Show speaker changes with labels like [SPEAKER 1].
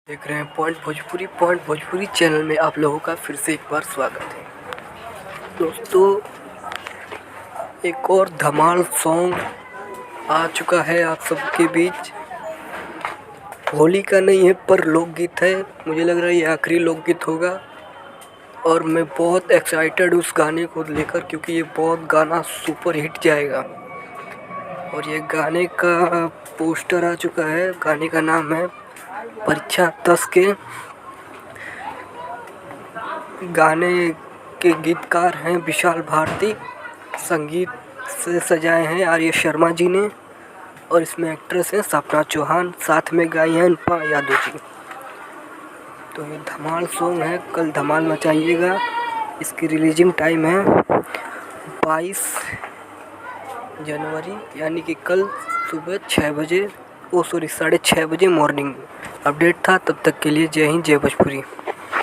[SPEAKER 1] देख रहे हैं पॉइंट भोजपुरी चैनल में आप लोगों का फिर से एक बार स्वागत है। दोस्तों, एक और धमाल सॉन्ग आ चुका है आप सबके बीच। होली का नहीं है पर लोकगीत है। मुझे लग रहा है ये आखिरी लोकगीत होगा और मैं बहुत एक्साइटेड उस गाने को लेकर, क्योंकि ये बहुत गाना सुपर हिट जाएगा। और ये गाने का पोस्टर आ चुका है। गाने का नाम है परीक्षा 10 के। गाने के गीतकार हैं विशाल भारती, संगीत से सजाए हैं आर्य शर्मा जी ने, और इसमें एक्ट्रेस हैं सपना चौहान, साथ में गाई हैं अनुपमा यादव जी। तो ये धमाल सॉन्ग है, कल धमाल मचाइएगा। इसकी रिलीजिंग टाइम है 22 जनवरी, यानी कि कल सुबह 6 बजे, 6:30 बजे मॉर्निंग अपडेट था। तब तक के लिए जय हिंद, जय भोजपुरी।